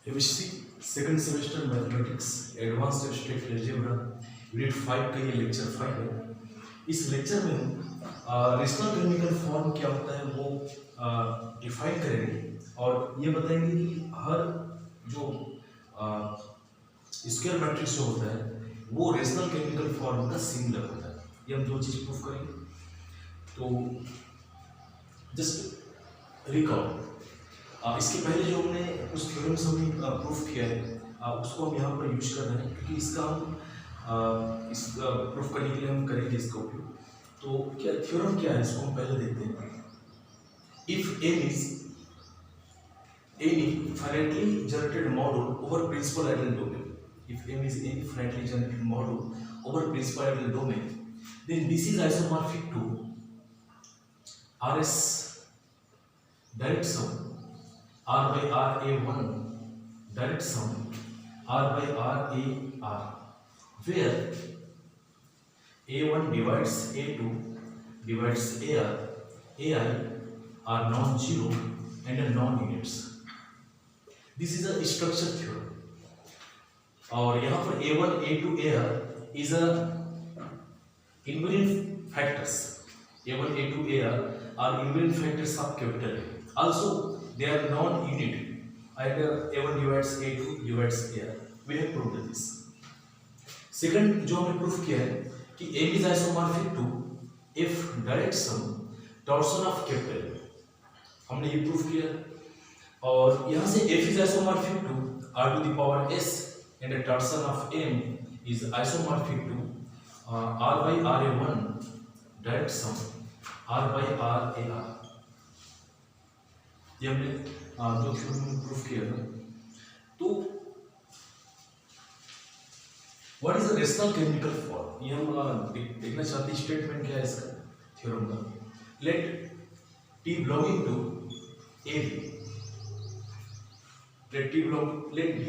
MSc second semester mathematics advanced abstract algebra unit 5 का ये lecture 5 है। इस लेक्चर में हम रेशनल केमिकल फॉर्म क्या होता है वो डिफाइन करेंगे और ये बताएंगे कि हर जो स्क्वायर मैट्रिक्स जो होता है वो रेशनल केमिकल फॉर्म का सिमिलर होता है। ये हम दो चीज प्रूफ करेंगे। तो जस्ट रिकॉल इसके पहले जो हमने उस थ्योरम से हमने प्रूफ किया है उसको हम यहाँ पर यूज कर रहे हैं क्योंकि इसका हम इस प्रूफ करने के लिए हम करेंगे इसका उपयोग। तो क्या थ्योरम क्या है इसको हम पहले देखते हैं। If M is any finitely generated module over principal ideal domain, if M is any finitely generated module over principal ideal domain, then this is isomorphic to RS direct sum R by RA1 direct sum R by RAR, where A1 divides A2 divides AR, AI are non-zero and are non-units. This is a structure theorem. और यहाँ पर A1, A2, AR is a invariant factors. A1, A2, AR are invariant factors of capital A. Also, they are non-unit. Either A1 divides A2 divides AR. We have proved this. Second, जो हमने proof किया है कि M is isomorphic to F direct sum torsion of capital A. हमने ये proof किया और यहाँ से F is isomorphic to R to the power S. And the torsion of M is isomorphic to R by RA1 direct sum R by RAR. ये हमने दो theorem में प्रूफ किया था। तो what is the rational chemical form, ये हम देखना चाहते हैं। स्टेटमेंट क्या है इसका थ्योरम का। Let T belonging to AB, let D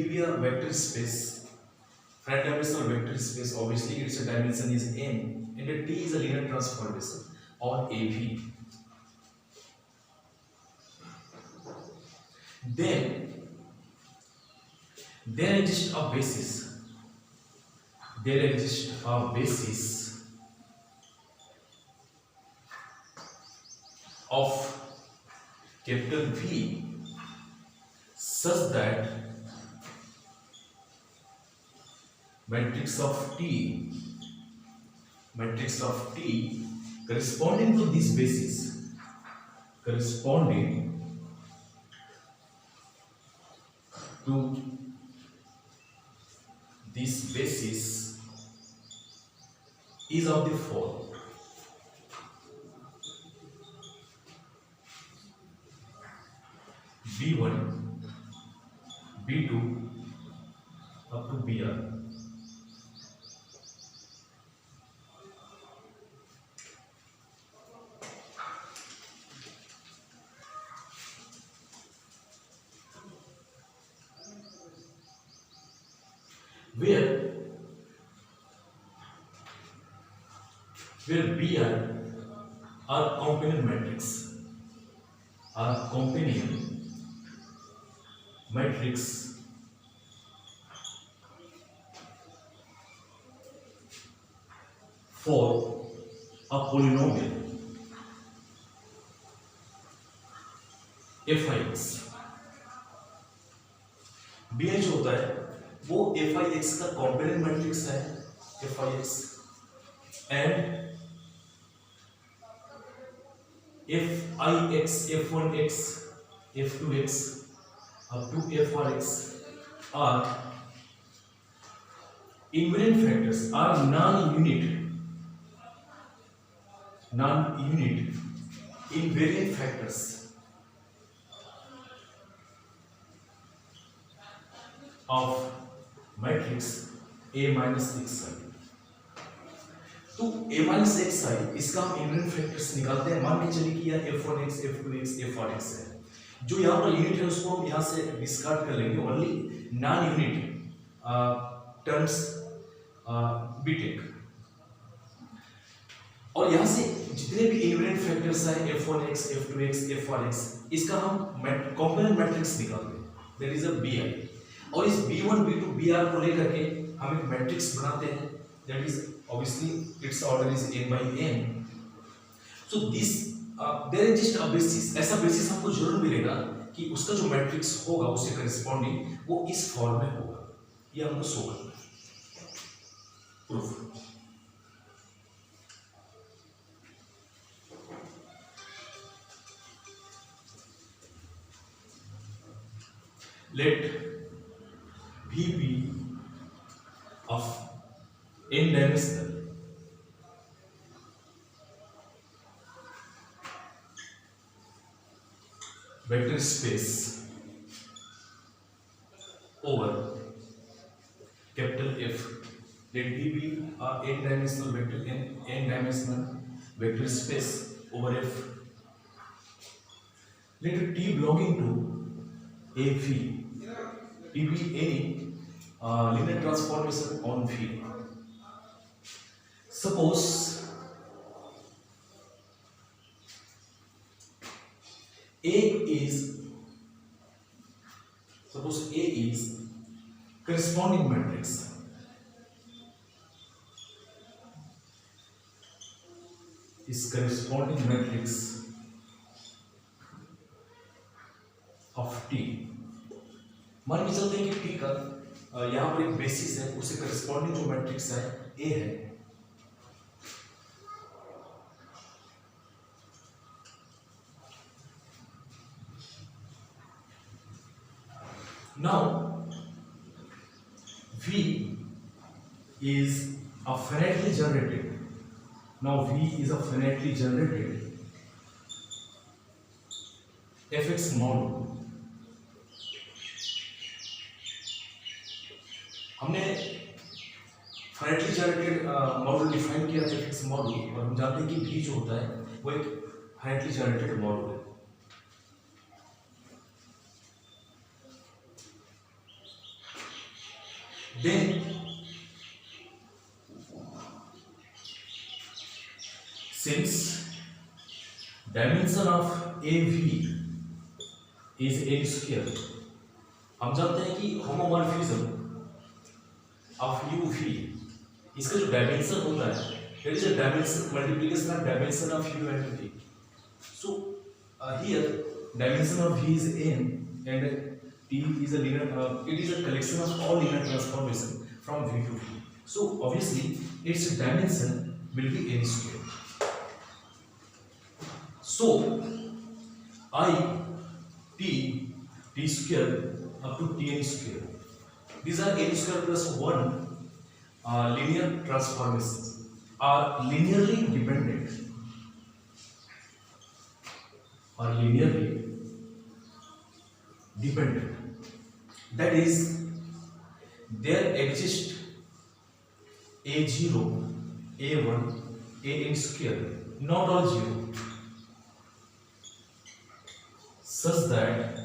be a vector space, finite dimensional vector space. Obviously its dimension is n and T is a linear transformation on AB. Then there exists a basis of capital V such that matrix of T corresponding to this basis is of the form B1 B2 up to BR. Where BR are companion matrix for a polynomial Fix. BI जो होता है वो Fix का component matrix है Fix, and Fix, F1x, F2x up to Frx are invariant factors, are non-unit invariant factors of matrix A minus xi. तो A minus xi इसका हम invariant factors निकालते हैं। मान के चलिए कि यह F1x, F2x, F4x है। जो यहाँ पर यूनिट है उसको हम यहाँ से डिस्कार्ड कर लेंगे। Only non unit terms be take और यहाँ से जितने भी इनवेरिएंट फैक्टर्स हैं F1x, F2x, F4x इसका हम कॉम्पोनेंट मैट्रिक्स निकालते हैं। That is a BI। और इस B1 B2 BR को लेकर के हम एक मैट्रिक्स बनाते हैं, that is obviously its order is n by n. So this there exist a basis, ऐसा बेसिस हमको जरूर मिलेगा कि उसका जो मैट्रिक्स होगा उससे करेस्पॉन्डिंग वो इस फॉर्म में होगा. ये हमको शो करना है. Proof. Let V be of n-dimensional vector space over capital F. Let V be a n-dimensional vector space over F. Let T belonging to AV T be any linear transformation on V. Suppose A is corresponding matrix of T. मान के चलते हैं कि T का यहाँ पर एक basis है, उसे करस्पॉन्डिंग जो मैट्रिक्स है A है. Now V is a finitely generated. fx module. हमने फाइनाइटली जनरेटेड मॉडल डिफाइन किया था fx मॉडल, और हम जानते हैं कि v जो होता है वो एक फाइनाइटली जनरेटेड मॉडल है. Then since dimension of AV is n square, हम जानते हैं कि होमोमॉर्फिज्म ऑफ UV, इसका जो डायमेंशन होता है that is a dimension multiplication of dimension of U and V. So here dimension of V is n and T is a linear, it is a collection of all linear transformation from V to V. So obviously its dimension will be n square. So t square up to tn square, these are n square plus 1 linear transformations are linearly dependent, that is there exist a0 a1 an square, not all 0, such that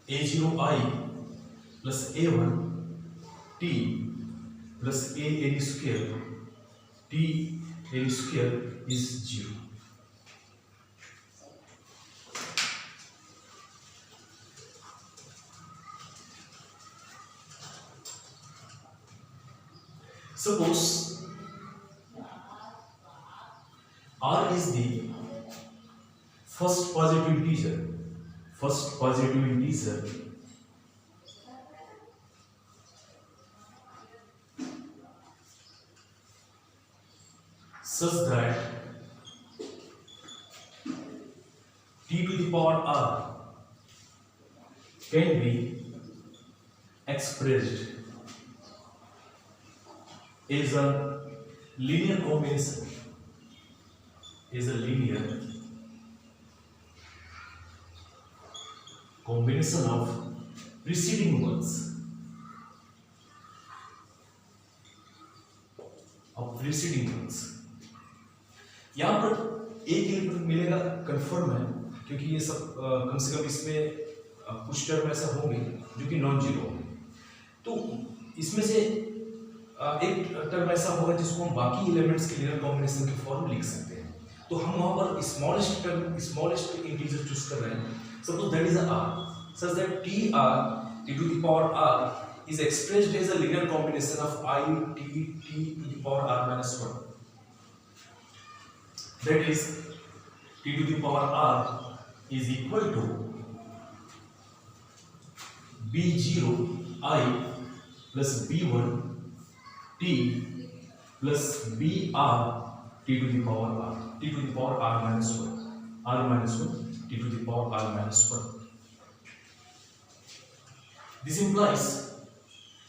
a0i plus a1 t plus an square t n square is 0. Suppose r is the first positive integer such that t to the power r can be expressed is a linear combination, of preceding ones, यहाँ पर एक element मिलेगा confirm है, क्योंकि ये सब कम से कम इसमें कुछ टर्म ऐसा होंगे जो कि नॉन जीरो होंगे. तो इसमें से एक टर्म ऐसा होगा जिसको हम बाकी एलिमेंट्स के लिनियर कॉम्बिनेशन के फॉर्म लिख सकते हैं. तो हम वहां पर स्मॉलेस्ट इंटीजर चूज कर रहे हैं. Suppose that is a r such that t to the power r is expressed as a linear combination of I t to the power r minus 1. That is t to the power r is equal to b0 I plus b1 t plus br t to the power r, t to the power r minus 1, r minus 1 t to the power r minus 1. This implies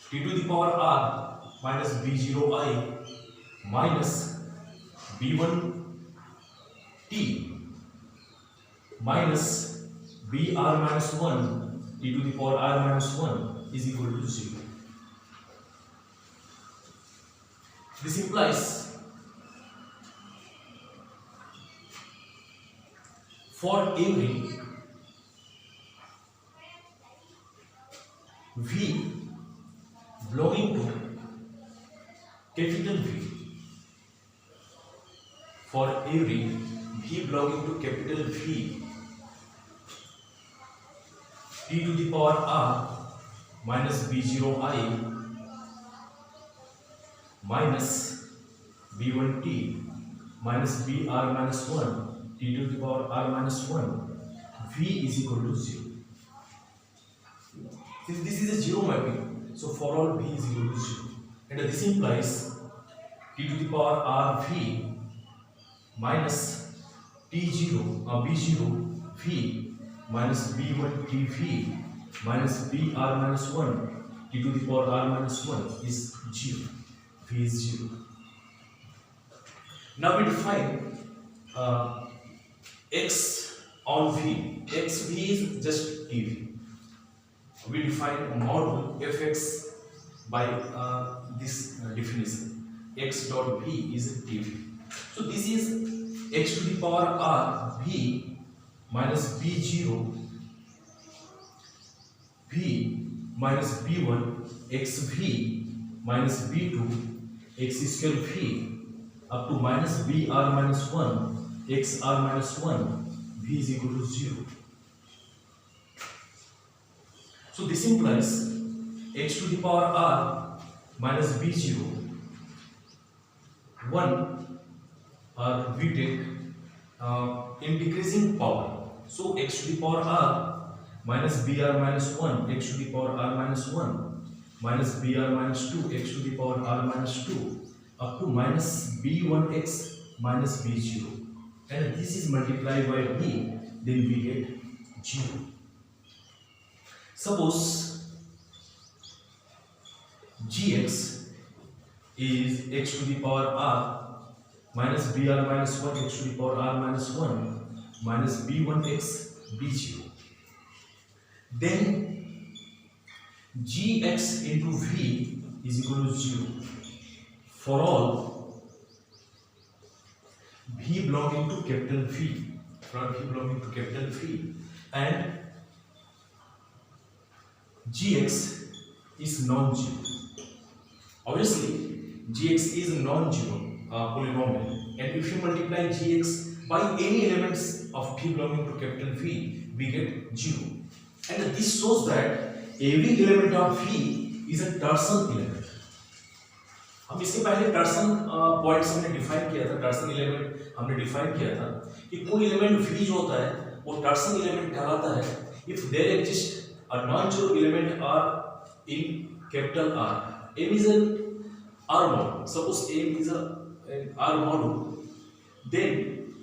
t to the power r minus b0 I minus b1 t minus br minus 1 t to the power r minus 1 is equal to 0. This implies for every v belonging to capital V, for every v belonging to capital V, t to the power r minus b0 I minus b1t minus br minus 1 t to the power r minus 1, v is equal to 0. Since this is a zero mapping, so for all v is equal to 0, and this implies t to the power r v minus t0 b0 v minus b1 t v minus br minus 1 t to the power r minus 1 is 0. V is 0. Now we define x on v. xv is just tv. We define module fx by this definition. X dot v is tv. So this is x to the power r v minus b0 v minus b1 xv minus b2 x square v up to minus br minus 1 xr minus 1, v is equal to 0. So this implies x to the power r minus b0 1 or we take in decreasing power. So x to the power r minus br minus 1 x to the power r minus 1 minus br minus 2 x to the power r minus 2 up to minus b1x minus b0, and this is multiplied by b, then we get 0. Suppose gx is x to the power r minus br minus 1 x to the power r minus 1 minus b1x b0, then gx into v is equal to 0 for all v belonging to capital V, for v belonging to capital V, and gx is non-zero. Obviously gx is non-zero polynomial, and if you multiply gx by any elements of v belonging to capital V, we get 0, and this shows that every element of v is a torsion element. हम इससे पहले टर्सन points हमने define किया था, टर्सन element हमने define किया था कि कोई एलिमेंट v जो होता है वो टर्सन एलिमेंट कहलाता है if there exist a non zero element r in capital R. M is an R module. Suppose M is an R module, then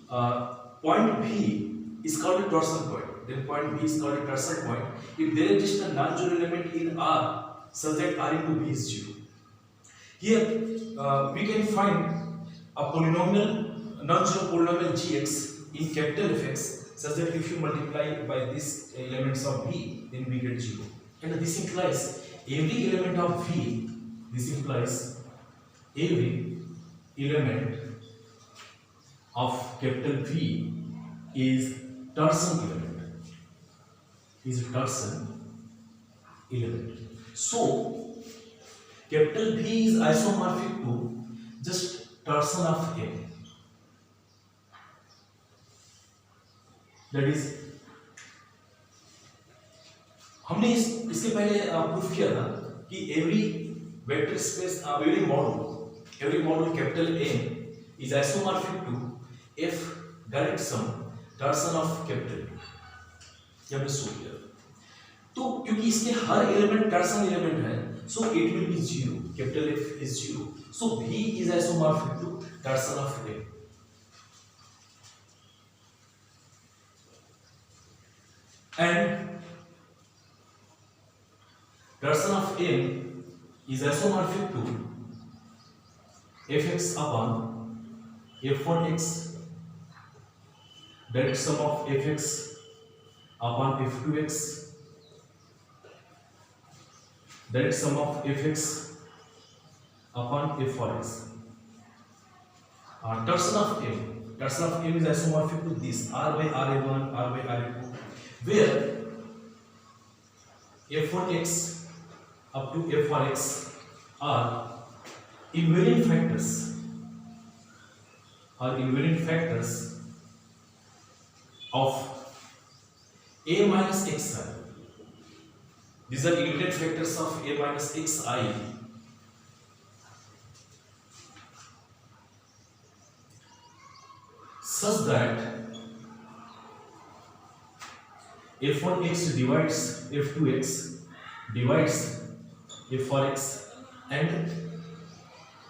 point V is called a torsion point. Then point V is called a torsion point if there exists a non-zero element in R such that R into V is 0. Here we can find a polynomial, non-zero polynomial gx in capital Fx such that if you multiply by these elements of V, then we get 0. And this implies every element of V, this implies every element of capital V is torsion element, is a torsion element. So capital V is isomorphic to just torsion of M. That is, हमने इसके पहले proof किया था कि every vector space, every module capital M is isomorphic to F direct sum torsion of capital M. ये हमने show किया। तो क्योंकि इसके हर एलिमेंट टर्सन एलिमेंट है, so it will be zero, capital F is zero, so V is isomorphic to torsion of M. And torsion of M is isomorphic to fx upon f1x, direct sum of fx upon f2x, direct sum of fx upon f4x. Torsion of M is isomorphic to this r by ra1, r by ra2, where f1x up to f4x are invariant factors of a minus xi. These are invariant factors of a minus xi such that f1x divides f2x divides f4x and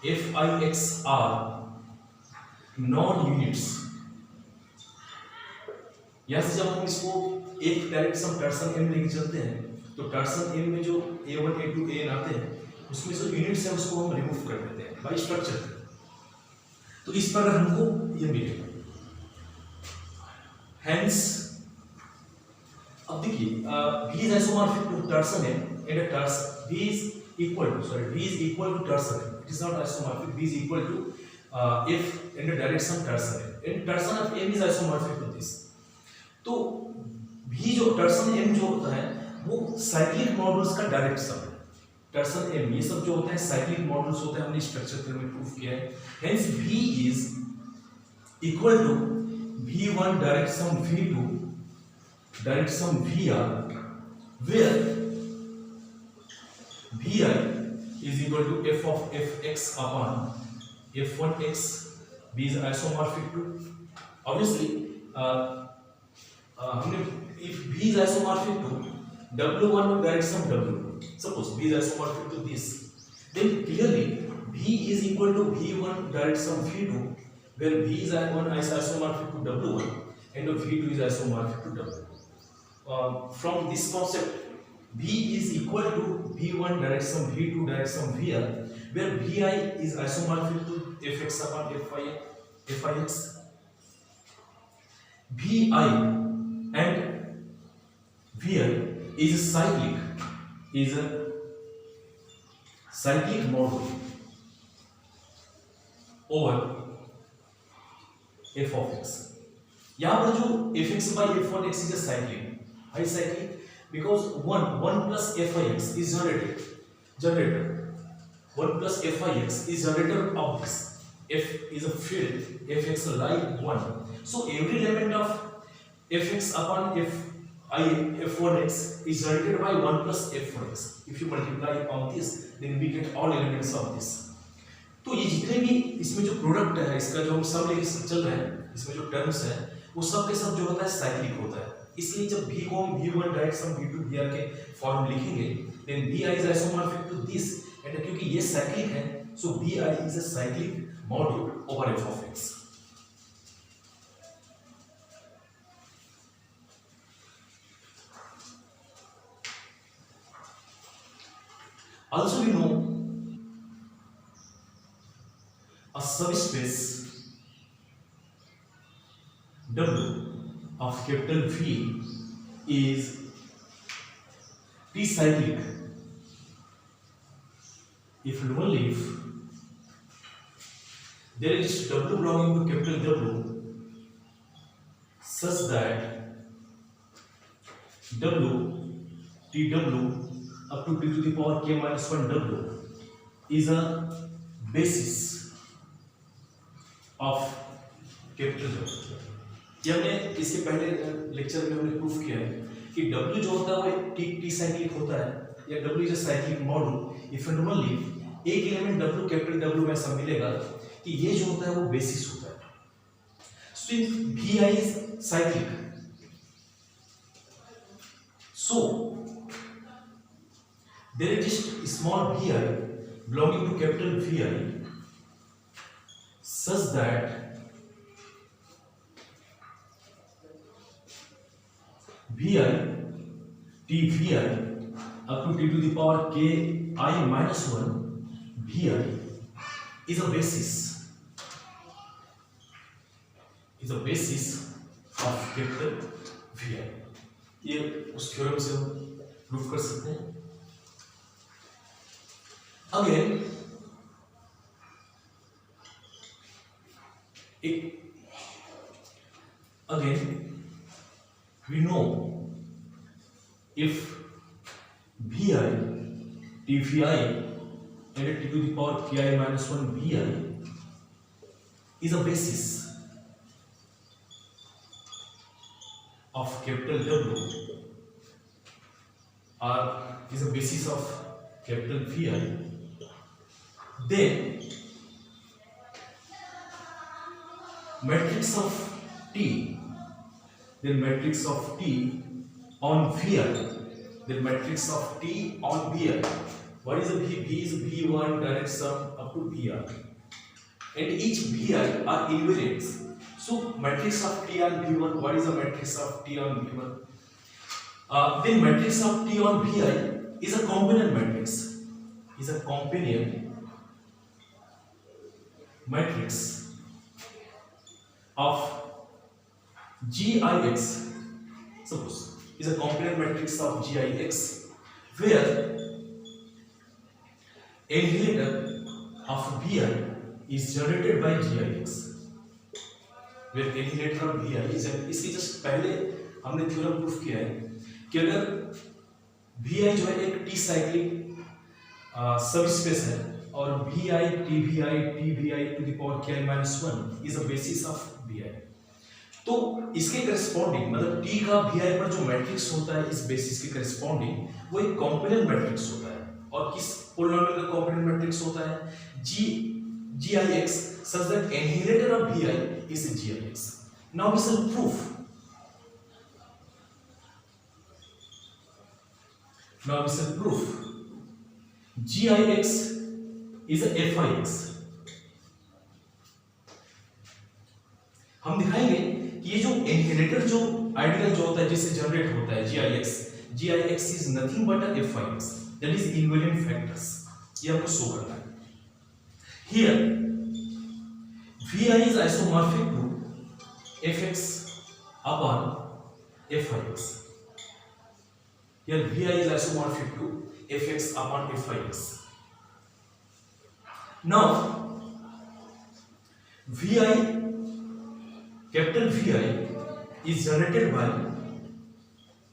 fix are non-units. यहां से जब हम इसको एक direct sum टर्सन m लेके चलते हैं तो टर्सन m में जो a1 a2 an आते हैं उसमें जो यूनिट्स है उसको हम रिमूव कर देते हैं बाय स्ट्रक्चर। तो इस प्रकार हमको ये मिलेगा। हेंस अब देखिए V is isomorphic to torsion M and a torsion V is equal to torsion M. It is not isomorphic. V is equal to F and a direct sum torsion M. And torsion of M is isomorphic to this. तो V जो torsion M जो होता है वो cyclic modules का direct sum है। torsion M ये सब जो होता है साइक्लिक मॉड्यूल्स होते हैं, हमने स्ट्रक्चर थ्योरम में प्रूफ किया है। Hence V is equal to V1 direct sum V2 direct sum VR, where Vi is equal to f of fx upon f1x. V is isomorphic to, obviously हमने if V is isomorphic to W1 direct sum W2, suppose V is isomorphic to this, then clearly V is equal to V1 direct sum V2, where V is isomorphic to W1 and V2 is isomorphic to W2. From this concept, V is equal to V1 direct sum V2 direct sum VR, where Vi is isomorphic to fx upon fix. Vi and VR is a cyclic module over f of x. यहाँ पर जो fx by f1x is a cyclic. Why cyclic? Because 1 plus fix is generator. 1 plus fix is generator of this. F is a field, fx like 1. So every element of fx upon f1x is generated by 1 plus f1x. If you multiply on this, then we get all elements of this. तो ये जितने भी इसमें जो product है, इसका जो हम सब लेके चल रहे हैं, इसमें जो टर्म्स है वो सब के सब जो होता है साइक्लिक होता है। इसलिए जब V को हम V1 direct sum V2 VR के फॉर्म लिखेंगे, then Vi is isomorphic to this, and क्योंकि ये साइक्लिक है, so Vi is a cyclic module over f of x. Also we know a subspace W of capital V is p-cyclic if and only if there is W belonging to capital W such that W TW up to t to the power k minus 1 W is a basis of capital W. ये हमने इसके पहले lecture में हमने proof किया है कि W जो होता है वो टी साइक्लिक होता है, या W is a cyclic model if and only एक एलिमेंट W कैपिटल W में ऐसा मिलेगा कि ये जो होता है वो बेसिस होता है. So if Vi is cyclic, so there is just small Vi belonging to capital Vi such that Vi Tvi up to t to the power k I minus 1 Vi is a basis of capital Vi. ये उस theorem से हम proof कर सकते हैं. Again we know if Vi Tvi and t to the power ki minus 1 Vi is a basis of capital W or is a basis of capital Vi, then matrix of T on Vi, what is a V? V is V1 direct sum up to Vr, and each Vi are invariants. So matrix of T on V1, what is the matrix of T on V1? Then matrix of T on Vi is a companion matrix. Of GIX. Suppose is a companion matrix of GIX where annihilator of Vi is generated by GIX. Where annihilator of Vi is इसके just पहले हमने theorem proof किया है कि अगर Vi जो है एक टी साइक्लिक सबस्पेस है और Vi TVI to the power k minus 1 is a basis of Vi. तो इसके करस्पॉन्डिंग मतलब T का Vi पर जो मैट्रिक्स होता है इस बेसिस के करस्पॉन्डिंग वो एक कॉम्पोनेंट मैट्रिक्स होता है. और किस पोलिनोमियल का कॉम्पोनेंट मैट्रिक्स होता है? GIX such that annihilator of Vi is GIX. Now we shall prove. GIX is a FIX. हम दिखाएंगे कि ये जो इनहेरिटर जो आइडियल जो होता है जिससे जनरेट होता है GIX is nothing but a FIX, that is invariant factors. ये आपको शो करना है. Here Vi is isomorphic to Fx upon Fix. Here Vi is isomorphic to Fx upon Fix. Now capital Vi is generated by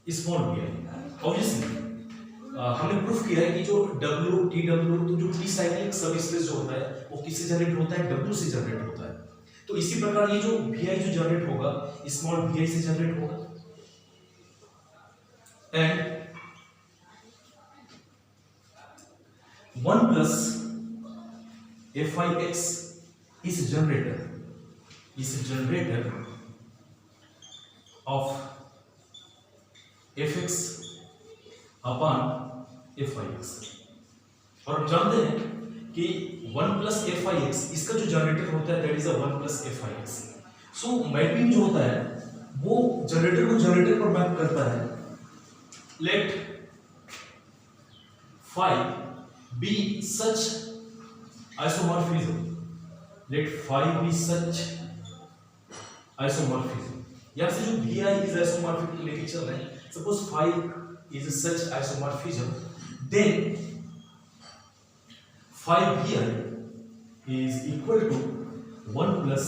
small vi. Obviously हमने proof किया है कि जो W TW तो जो टी साइक्लिक सबस्पेस जो होता है वो किससे जनरेट होता है? W से जनरेट होता है. तो इसी प्रकार ये जो Vi जो जनरेट होगा स्मॉल vi से जनरेट होगा. And 1 plus Fix is generator of Fx upon Fix. और हम जानते हैं कि 1 plus Fix इसका जो जनरेटर होता है that is a 1 plus Fix. So mapping जो होता है वो जनरेटर को जनरेटर पर मैप करता है. Let phi be such isomorphism. यहाँ से जो Vi is isomorphic लेके चल रहे हैं. Suppose phi is such isomorphism, then phi Vi is equal to 1 plus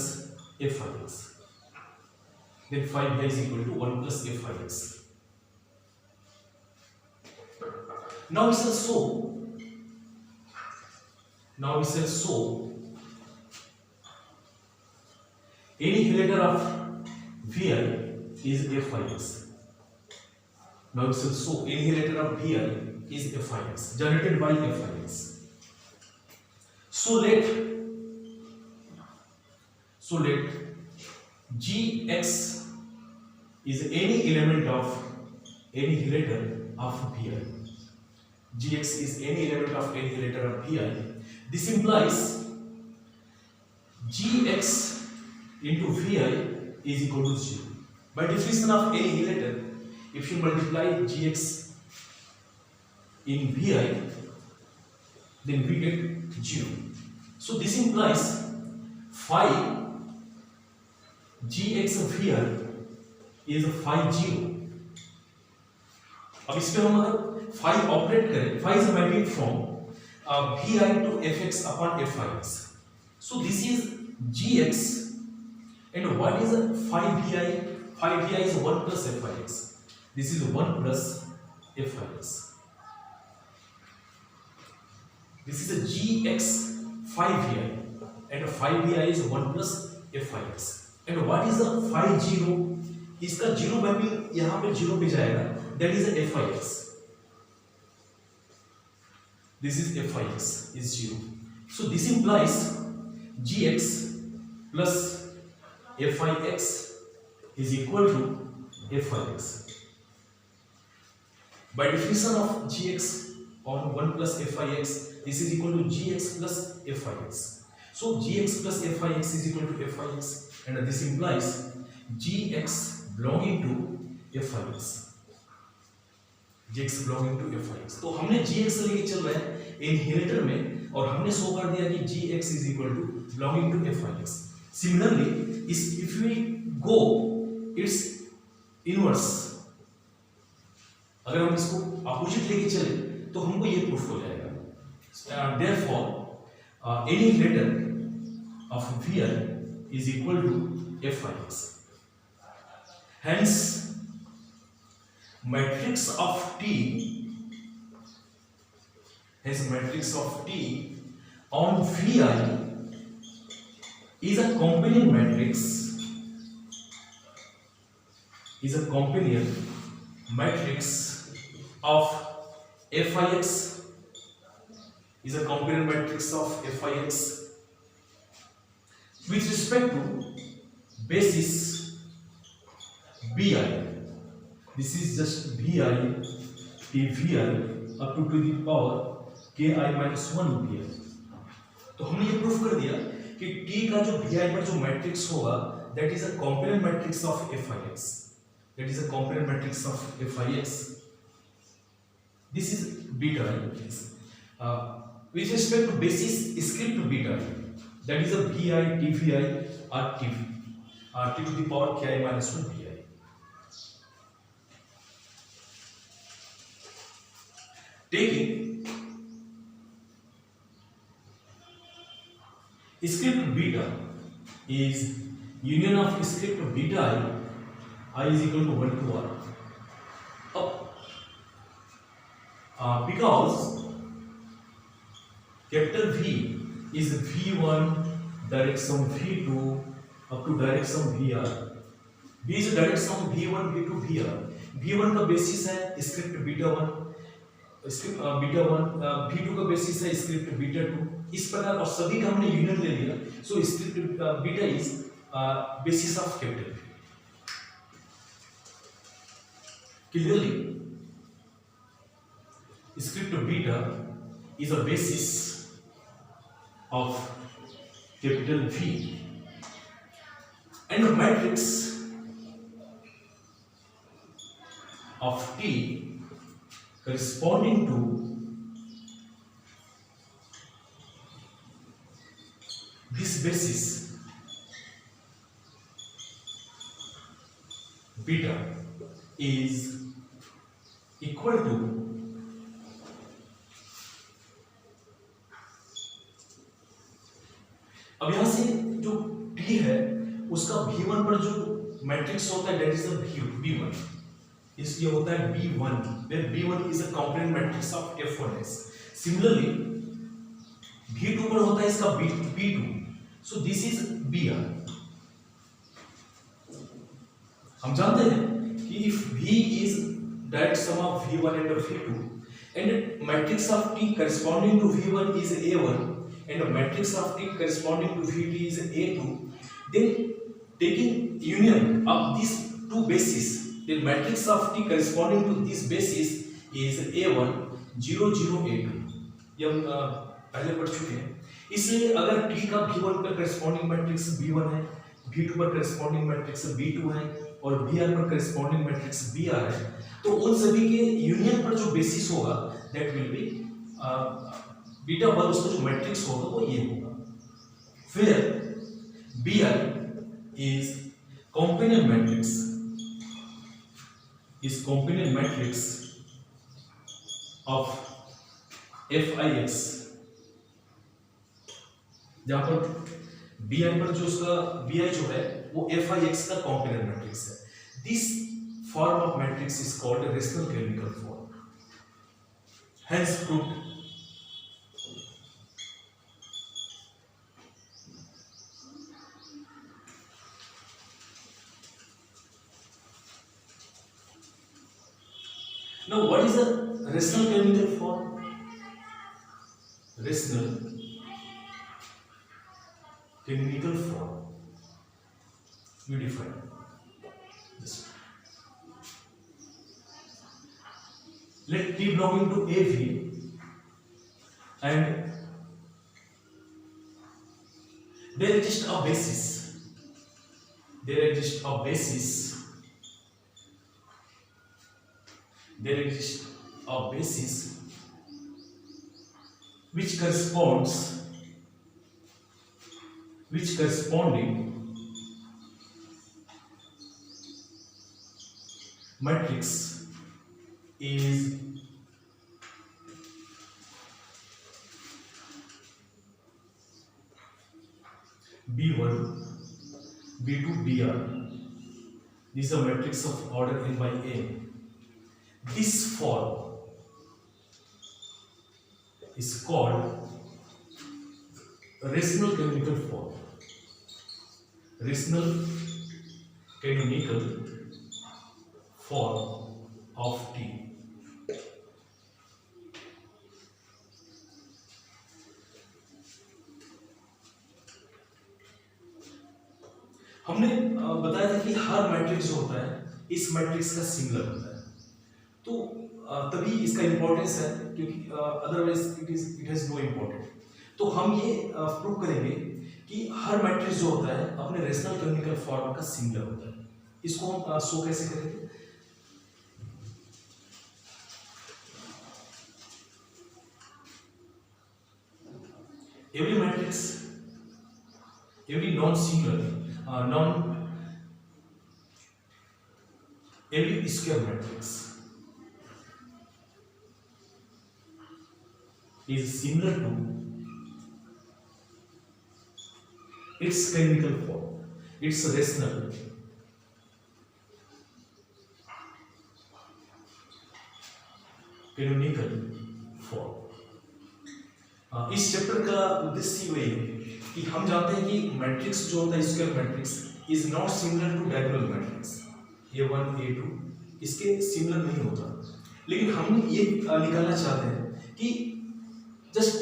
Fix. Then phi Vi is equal to 1 plus Fix. Now we shall show annihilator of Vi is f I x. Now so inheritor of Vi is f I x generated by f I x. So let Gx is any element of any inheritor of Vi. Gx is any element of any inheritor of Vi. This implies Gx into Vi is equal to 0. By definition of any inheritor, if you multiply Gx in Vi, then we get 0. So this implies phi Gx of Vi is phi 0. अब इस पे हम अगर phi operate करें, phi is a mapping from Vi to fx upon fix. So this is Gx, and what is phi Vi? Phi Vi is 1 plus fix. This is 1 plus fix. This is a Gx phi Vi, and phi Vi is 1 plus fix. And what is the phi 0? इसका 0 mapping यहाँ पे 0 पे जाएगा, that is a fix. This is fix is 0. So this implies Gx plus fix is equal to fix. By definition of Gx on 1 plus fix, this is equal to Gx plus fix. So Gx plus fix is equal to fix, and this implies Gx belonging to fix. Gx belonging to fix. तो हमने Gx लेके चल रहे हैं inheritor में, और हमने show कर दिया कि Gx is equal to belonging to fix. Similarly, if we go its inverse, अगर हम इसको अपोजिट लेके चले तो हमको ये प्रूफ हो जाएगा. Therefore, any inheritor of Vi is equal to fix. Hence, matrix of T on Vi is a companion matrix. Of Fix. Is a companion matrix of Fix with respect to basis Bi. This is just Vi Tvi up to the power Ki minus 1 Bi. तो हमने ये proof कर दिया कि T का जो Vi पर जो मैट्रिक्स होगा, that is a companion matrix of Fix. This is beta. With respect to basis script beta, that is a Vi Tvi or Tv, T to the power Ki minus 1 Bi. Taking script beta is union of script beta I is equal to 1 to r. Because capital V is V1 direct sum V2 up to direct sum VR. V is direct sum V1 V2 VR. V1 का basis है script beta 1, V2 का basis है script beta 2. इस प्रकार और सभी का हमने यूनियन ले लिया. सो script beta is basis of capital V. Clearly, script beta is a basis of capital V, and a matrix of T corresponding to this basis beta is equal to अब यहां से जो T है उसका V1 पर जो matrix होता है, that is the B1. इसलिए होता है B1, where B1 is a complement matrix of F1s. Similarly, V2 पर होता है इसका B2. So this is BR. हम जानते हैं कि if V is direct sum of V1 and V2 and matrix of T corresponding to V1 is A1 and the matrix of T corresponding to V2 is A2, then taking union of these two bases, the matrix of T corresponding to this basis is A1 0 0 A2. ये हम पहले पढ़ चुके हैं। इसलिए अगर T का V1 पर करस्पॉन्डिंग मैट्रिक्स B1 है, V2 पर करस्पॉन्डिंग मैट्रिक्स B2 है और Br पर करस्पॉन्डिंग मैट्रिक्स Br है, तो उन सभी के यूनियन पर जो बेसिस होगा that will be beta one, उसका जो मैट्रिक्स होगा वो ये होगा। फिर Br is companion matrix of Fix, जहां पर Bi पर जो उसका Bi जो है वो Fix का कॉम्पोनेंट मैट्रिक्स है। This form of matrix is called rational canonical form, hence proved. Now what is a rational canonical form? Rational canonical form we define this. Let T belonging to AV and there exists a basis. There exists a basis. There exists a basis which corresponding matrix is B1 B2 Br. This is a matrix of order n by n. This form is called rational canonical form. Rational canonical form of T. हमने बताया था कि हर matrix जो होता है इस matrix का singular होता है, तो तभी इसका इंपॉर्टेंस है, क्योंकि otherwise it has know important. तो हम ये प्रूव करेंगे कि हर मैट्रिक्स जो होता है अपने रेशनल कैनोनिकल फॉर्म का सिंगुलर होता है। इसको हम शो कैसे करेंगे? Every matrix, every non singular every square matrix is similar to its canonical form, its rational canonical form। इस चैप्टर का उद्देश्य वही है कि हम जानते हैं कि मैट्रिक्स जो होता है square matrix is not similar to diagonal matrix A1 A2, इसके सिमिलर नहीं होता, लेकिन हम ये निकालना चाहते हैं कि just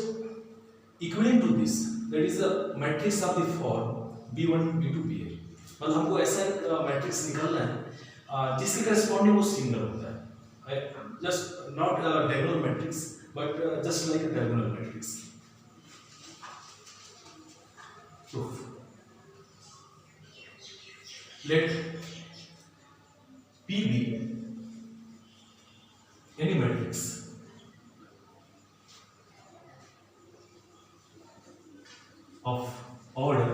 equivalent to this that is the matrix of the form B1 B2 Bn। मतलब हमको ऐसा मैट्रिक्स निकालना है जिसके करस्पॉन्डिंग वो सिमिलर होता है, just not diagonal matrix but just like a diagonal matrix. Let P be any matrix of order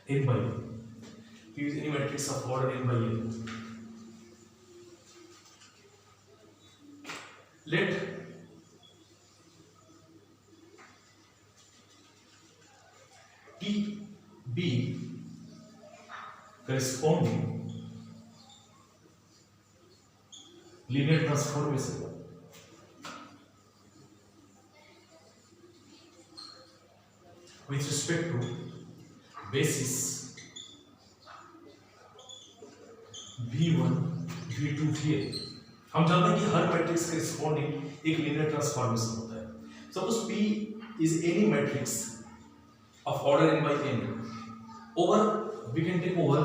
n by n. P is any matrix of order n by n. Let T be corresponding linear transformation with respect to basis V1 V2 V हम जानते हैं कि हर matrix corresponding एक linear transformation होता है। Suppose P is any matrix of order n by n over, we can take over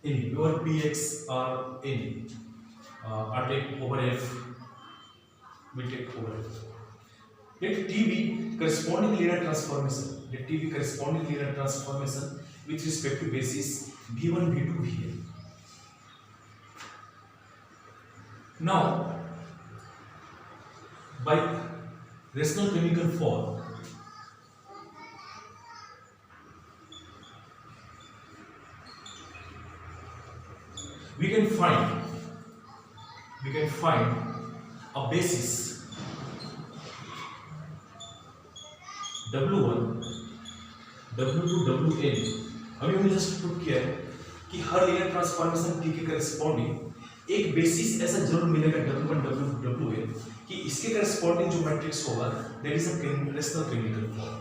any over Px or any or take over F, we take over F. Let T be corresponding linear transformation. Let T be corresponding linear transformation with respect to basis V1 V2 Vn. Now, by rational chemical form, we can find a basis W1 W2 Wn. अभी हमने just prove किया है कि हर linear transformation T के corresponding एक basis ऐसा जरूर मिलेगा W1 W2 Wn कि इसके करस्पॉन्डिंग जो मैट्रिक्स होगा that is a rational chemical form.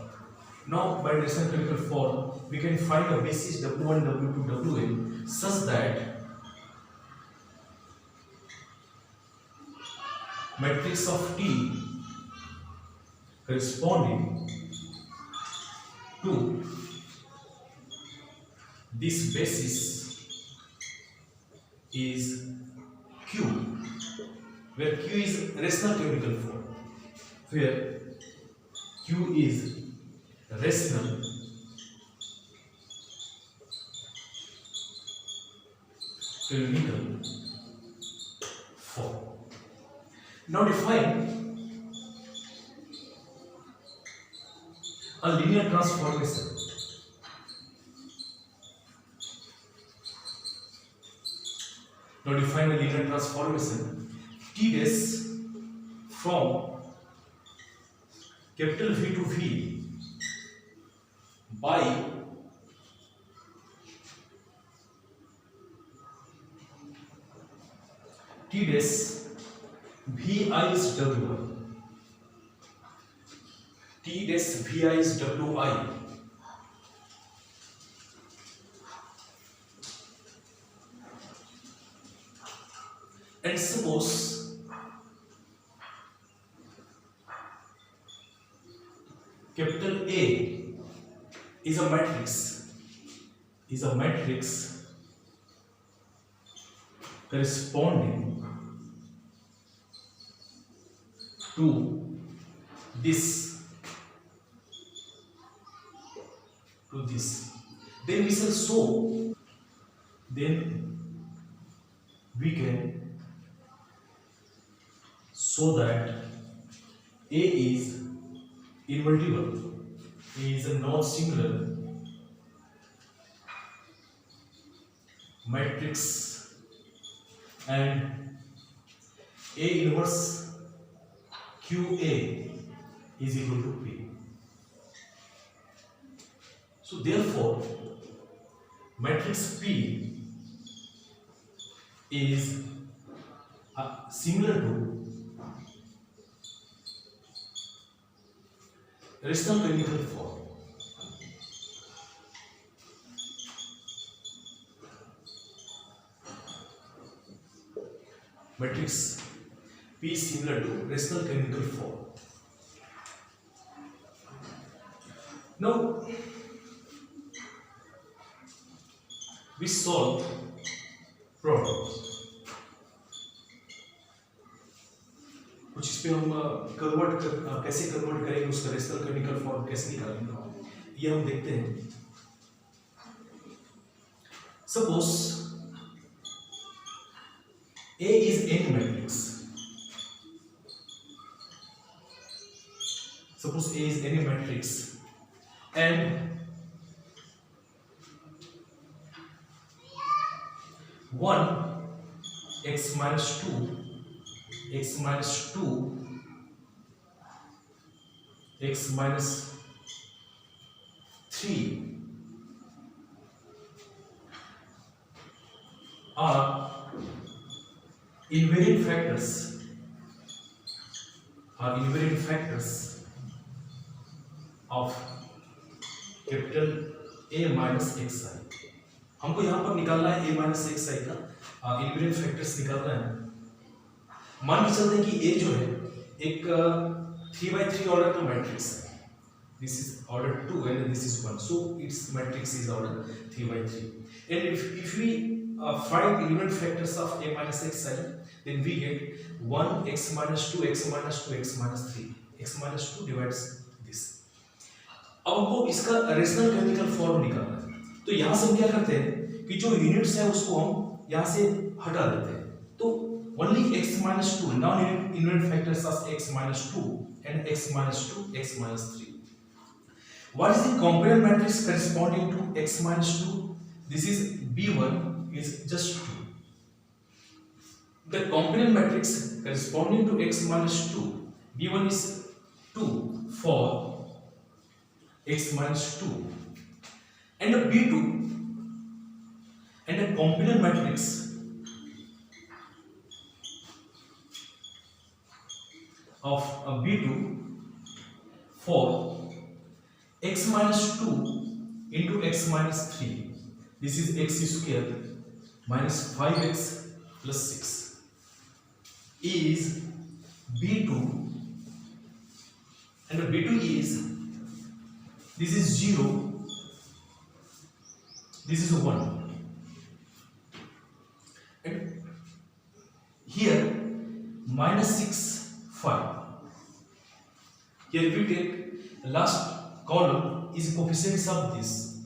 Now by rational chemical form we can find a basis W1 W2 Wn such that matrix of T corresponding to this basis is Q, where Q is rational chemical form, where Q is rational chemical form. Now define a linear transformation. Now define a linear transformation T dash from capital V to V by T dash Vi is Wi. T dash Vi is Wi. And suppose capital A is a matrix corresponding to this, then we shall show, then we can show that A is invertible, A is a non-singular matrix and A inverse QA is equal to P. So therefore matrix P is similar to rational chemical form. Matrix P is similar to rational chemical form. Now we solve problem. कुछ इस पे हम कैसे convert करेंगे, उसका rational chemical form कैसे निकालेंगे ये हम देखते हैं. Suppose A is any matrix. Suppose A is any matrix and 1 x minus 2 x minus 2 x minus 3 are invariant factors of capital A minus xi. हमको यहाँ पर निकालना है a माइनस एक्स आई का इनवेरिएंट फैक्टर्स निकालना है। मान के चलते हैं कि a जो है एक 3/3 ऑर्डर का मैट्रिक्स है। This is order 2 and this is 1, so its matrix is order 3/3. And if we find element factors of a minus xi, then we get 1 x minus 2 x minus 2 x minus 3 x minus 2 divides this. अब हमको इसका rational chemical form निकालना है, तो यहाँ से हम क्या करते हैं कि जो यूनिट्स है उसको हम यहाँ से हटा देते हैं। तो only x minus 2 non-invariant factors of x minus 2 and x minus 2 x minus 3. What is the complement matrix corresponding to x minus 2? This is B1 is just 2. The complement matrix corresponding to x minus 2, B1 is 2 for x minus 2, and a B2 and a complement matrix of a B2 for x minus 2 into x minus 3. This is x square minus 5x plus 6 is B2, and B2 is, this is 0, this is 1, and here minus 6 5. Here we take last column is coefficients of this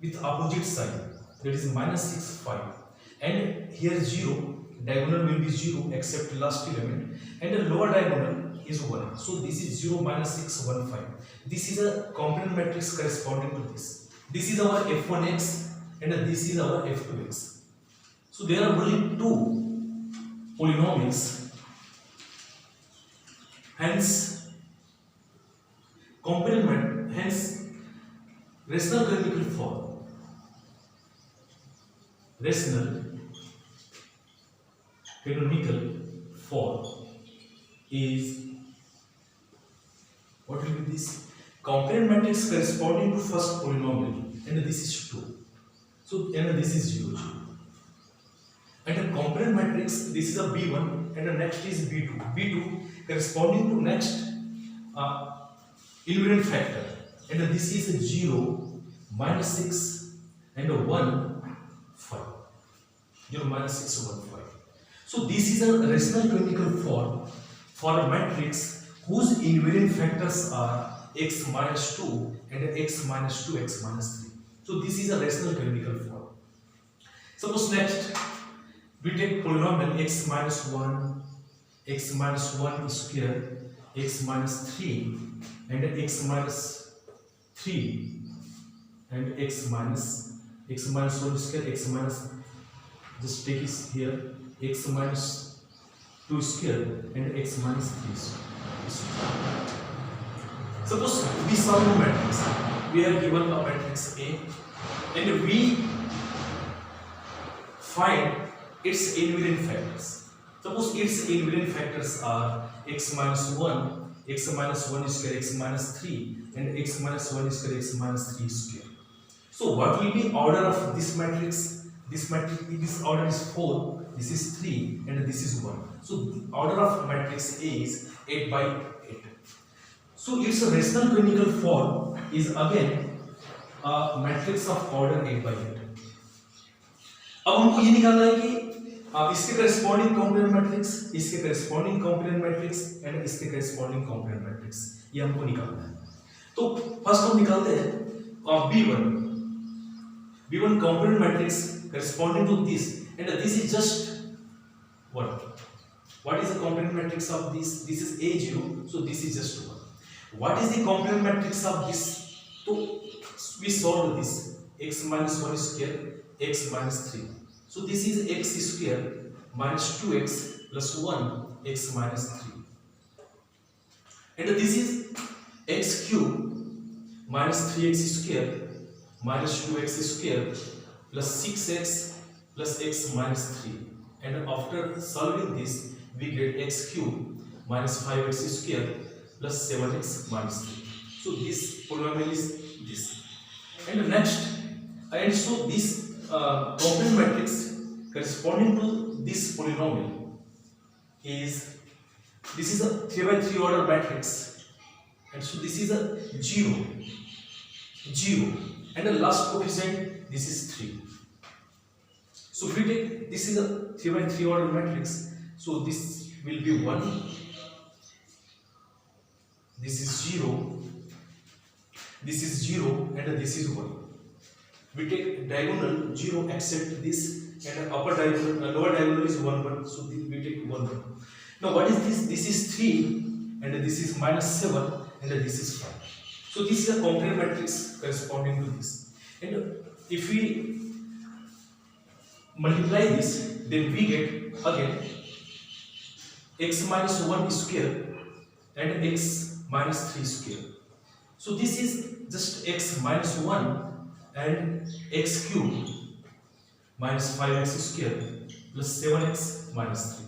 with opposite sign, that is minus 6 5, and here 0, diagonal will be 0 except last element, and the lower diagonal is 1, so this is 0 minus 6 1 5. This is a complement matrix corresponding to this. This is our f1x and this is our f2x. So there are only two polynomials, hence complement, hence rational canonical form, rational canonical form is, what will be this? Complement matrix corresponding to first polynomial, and this is 2, so and this is 0 0, and a complement matrix, this is a B1 and the next is B2, B2 corresponding to next invariant factor, and this is a 0 minus 6 and a 1 5, 0 minus 6 1 5. So this is a rational canonical form for a matrix whose invariant factors are x minus 2 and x minus 2 x minus 3. So this is a rational canonical form. Suppose next we take polynomial x minus 1 square, x minus 3 and x minus 3 and x minus 1 square, x minus, just take it here, x minus 2 square and x minus 3 square. Suppose we solve a matrix. We are given a matrix A and we find its invariant factors. Suppose its invariant factors are x minus 1, x minus 1 square, x minus 3 and x minus 1 square, x minus 3 square. So what will be order of this matrix? This order is 4, this is 3 and this is 1. So the order of matrix A is 8 by 8. So its rational canonical form is again a matrix of order 8 by 8. अब हमको ये निकालना है कि इसके corresponding complement matrix, इसके corresponding complement matrix and इसके corresponding complement matrix, ये हमको निकालना है। तो फर्स्ट हम निकालते हैं B1 complement matrix corresponding to this, and this is just what is the complement matrix of this? This is A0, so this is just 1. What is the complement matrix of this? So we solve this, x minus 1 square, x minus 3. So this is x square minus 2x plus 1 x minus 3, and this is x cube minus 3x square minus 2x square plus 6x plus x minus 3, and after solving this we get x cube minus 5x square plus 7x minus 3. So this polynomial is this, and next, and so this complement matrix corresponding to this polynomial is, this is a 3 by 3 order matrix, and so this is a 0, 0, and the last coefficient this is 3. So if we take, this is a 3 by 3 order matrix, so this will be 1, this is 0, this is 0, and this is 1. We take diagonal 0 except this, and upper diagonal, lower diagonal is 1 1, so we take 1 1. Now what is this? This is 3, and this is -7, and this is 5. So this is a complement matrix corresponding to this. And if we multiply this, then we get again x minus 1 square and x minus 3 square. So this is just x minus 1 and x cube minus 5x square plus 7x minus 3.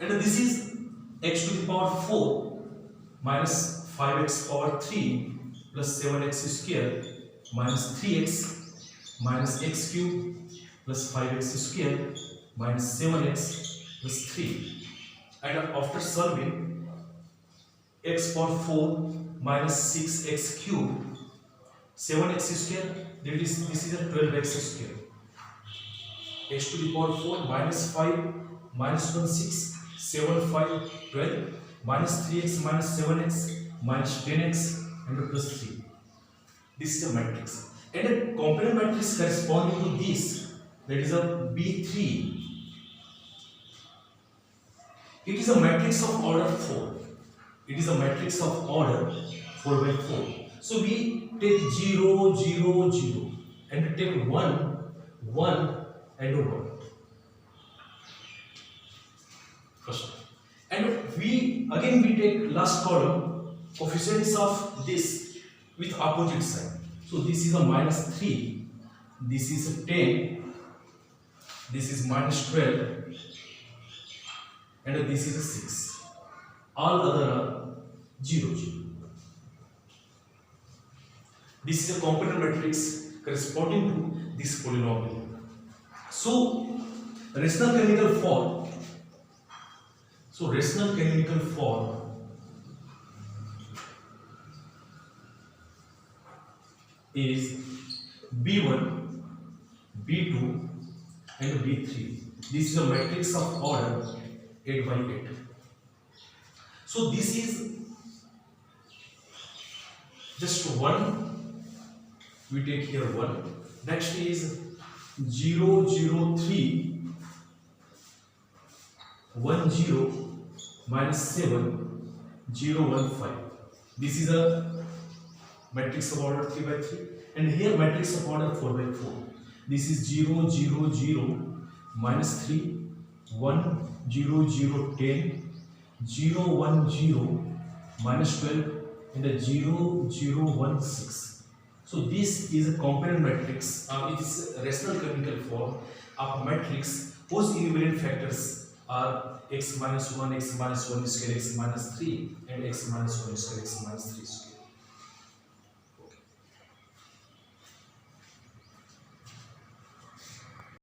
And this is x to the power 4 minus 5x power 3 plus 7x square minus 3x minus x cube plus 5x square minus 7x plus 3. And after solving, x power 4 minus 6x cube 7x square, this is a 12x square. X to the power 4 minus 5 minus 1 6 7 5 12 minus 3x minus 7x minus 10x and plus 3. This is a matrix, and a complement matrix corresponding to this, that is a B3. It is a matrix of order 4. It is a matrix of order 4 by 4. So we take 0 0 0 and take 1 1 and 1. First, and we take last column coefficients of this with opposite sign. So this is a -3, this is a 10, this is -12, and this is a 6. All other are 0 0. This is a complement matrix corresponding to this polynomial. So rational canonical form. So rational canonical form is B1, B2 and B3. This is a matrix of order 8 by 8. So this is just 1, we take here 1. Next is 0 0 3 1 0 minus 7 0 1 5. This is a matrix of order 3 by 3, and here matrix of order 4 by 4. This is 0 0 0 minus 3 1 0 0 10 0 1 0 minus 12 and a 0 0 1 6. So this is a complement matrix. It is a rational canonical form of a matrix whose invariant factors are x minus 1 square, x minus 3, and x minus 1 square, x minus 3 square.